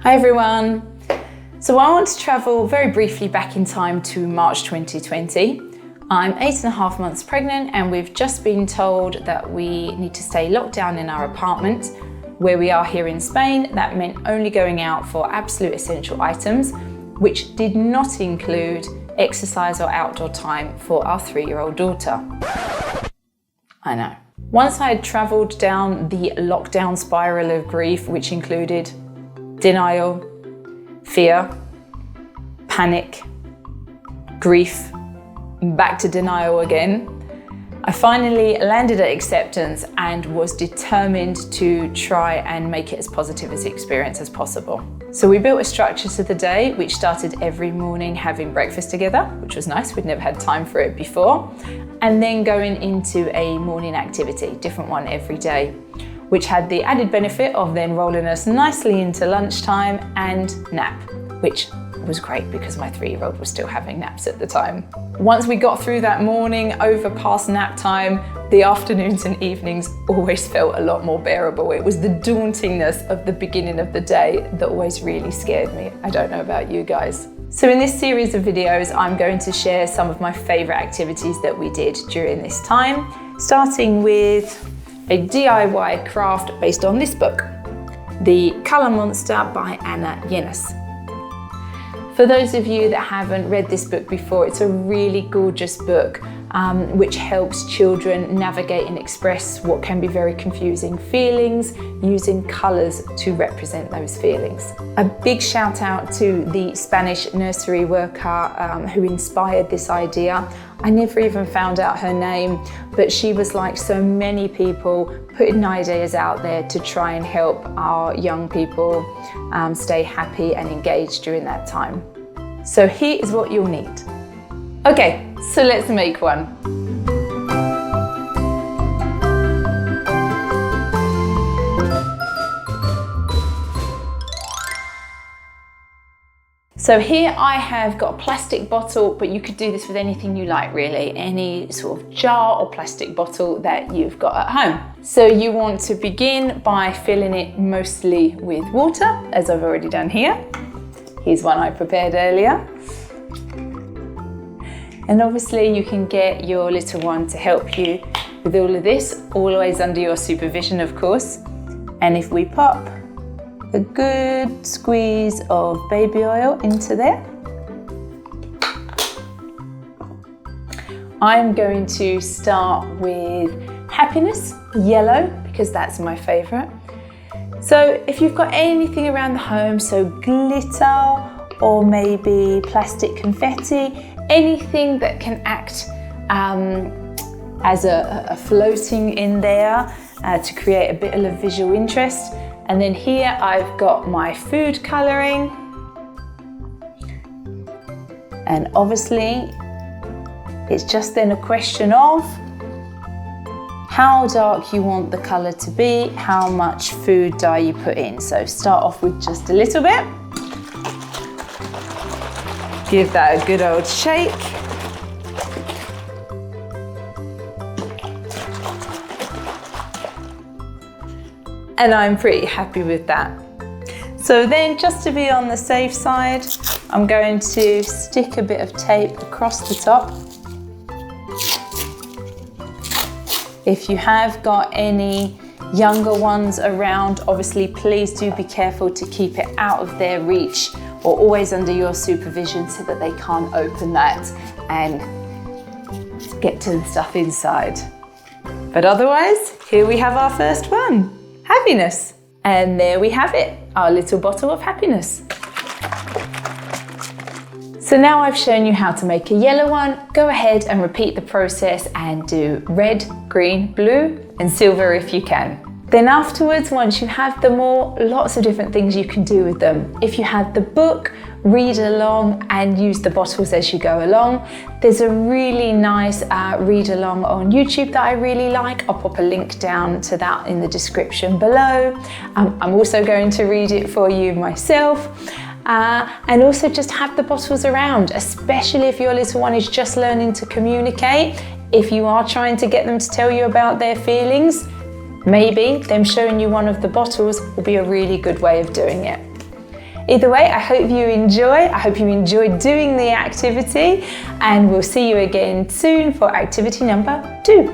Hi everyone. So I want to travel very briefly back in time to March 2020. I'm 8.5 months pregnant and we've just been told that we need to stay locked down in our apartment. Where we are here in Spain, that meant only going out for absolute essential items, which did not include exercise or outdoor time for our 3-year-old daughter. I know. Once I had travelled down the lockdown spiral of grief, which included denial, fear, panic, grief, back to denial again, I finally landed at acceptance and was determined to try and make it as positive as experience as possible. So we built a structure to the day, which started every morning having breakfast together, which was nice. We'd never had time for it before. And then going into a morning activity, different one every day, which had the added benefit of then rolling us nicely into lunchtime and nap, which was great because my 3-year-old was still having naps at the time. Once we got through that morning, over past nap time, the afternoons and evenings always felt a lot more bearable. It was the dauntingness of the beginning of the day that always really scared me. I don't know about you guys. So in this series of videos, I'm going to share some of my favorite activities that we did during this time, starting with a DIY craft based on this book, The Colour Monster by Llenas. For those of you that haven't read this book before, it's a really gorgeous book which helps children navigate and express what can be very confusing feelings using colours to represent those feelings. A big shout out to the Spanish nursery worker who inspired this idea. I never even found out her name, but she was like so many people putting ideas out there to try and help our young people stay happy and engaged during that time. So here is what you'll need. Okay, so let's make one. So here I have got a plastic bottle, but you could do this with anything you like really, any sort of jar or plastic bottle that you've got at home. So you want to begin by filling it mostly with water, as I've already done here. Here's one I prepared earlier. And obviously you can get your little one to help you with all of this, always under your supervision of course. And if we pop a good squeeze of baby oil into there, I'm going to start with happiness, yellow, because that's my favourite. So if you've got anything around the home, so glitter or maybe plastic confetti, anything that can act as a floating in there to create a bit of visual interest. And then here I've got my food colouring. And obviously it's just then a question of how dark you want the colour to be, how much food dye you put in. So start off with just a little bit. Give that a good old shake. And I'm pretty happy with that. So then, just to be on the safe side, I'm going to stick a bit of tape across the top. If you have got any younger ones around, obviously please do be careful to keep it out of their reach or always under your supervision so that they can't open that and get to the stuff inside. But otherwise, here we have our first one. Happiness. And there we have it, our little bottle of happiness. So now I've shown you how to make a yellow one. Go ahead and repeat the process and do red, green, blue, and silver if you can. Then afterwards, once you have them all, lots of different things you can do with them. If you have the book, read along and use the bottles as you go along. There's a really nice read along on YouTube that I really like. I'll pop a link down to that in the description below. I'm also going to read it for you myself. And also just have the bottles around, especially if your little one is just learning to communicate. If you are trying to get them to tell you about their feelings, maybe them showing you one of the bottles will be a really good way of doing it. Either way, I hope you enjoyed doing the activity, and we'll see you again soon for activity number 2.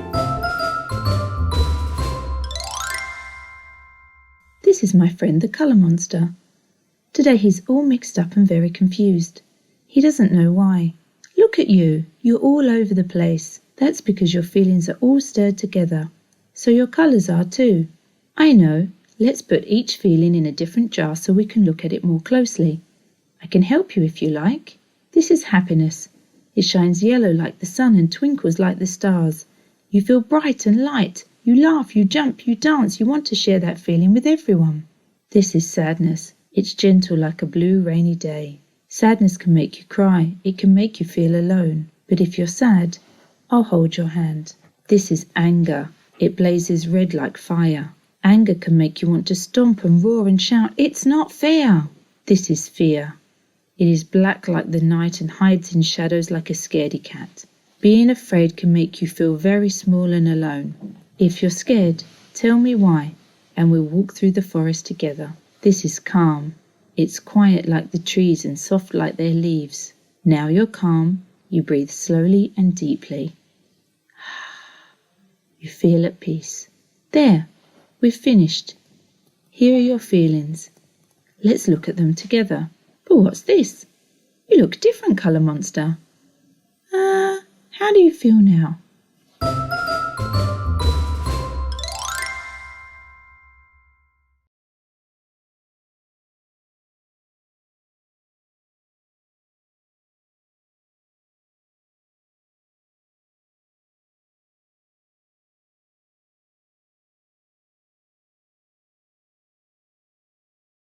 This is my friend the colour monster. Today he's all mixed up and very confused. He doesn't know why. Look at you, you're all over the place. That's because your feelings are all stirred together. So your colours are too. I know. Let's put each feeling in a different jar so we can look at it more closely. I can help you if you like. This is happiness. It shines yellow like the sun and twinkles like the stars. You feel bright and light. You laugh, you jump, you dance. You want to share that feeling with everyone. This is sadness. It's gentle like a blue rainy day. Sadness can make you cry. It can make you feel alone. But if you're sad, I'll hold your hand. This is anger. It blazes red like fire. Anger can make you want to stomp and roar and shout, "It's not fair!" This is fear. It is black like the night and hides in shadows like a scaredy cat. Being afraid can make you feel very small and alone. If you're scared, tell me why, and we'll walk through the forest together. This is calm. It's quiet like the trees and soft like their leaves. Now you're calm, you breathe slowly and deeply. You feel at peace. There, we've finished. Here are your feelings. Let's look at them together. But what's this? You look different, colour monster. How do you feel now?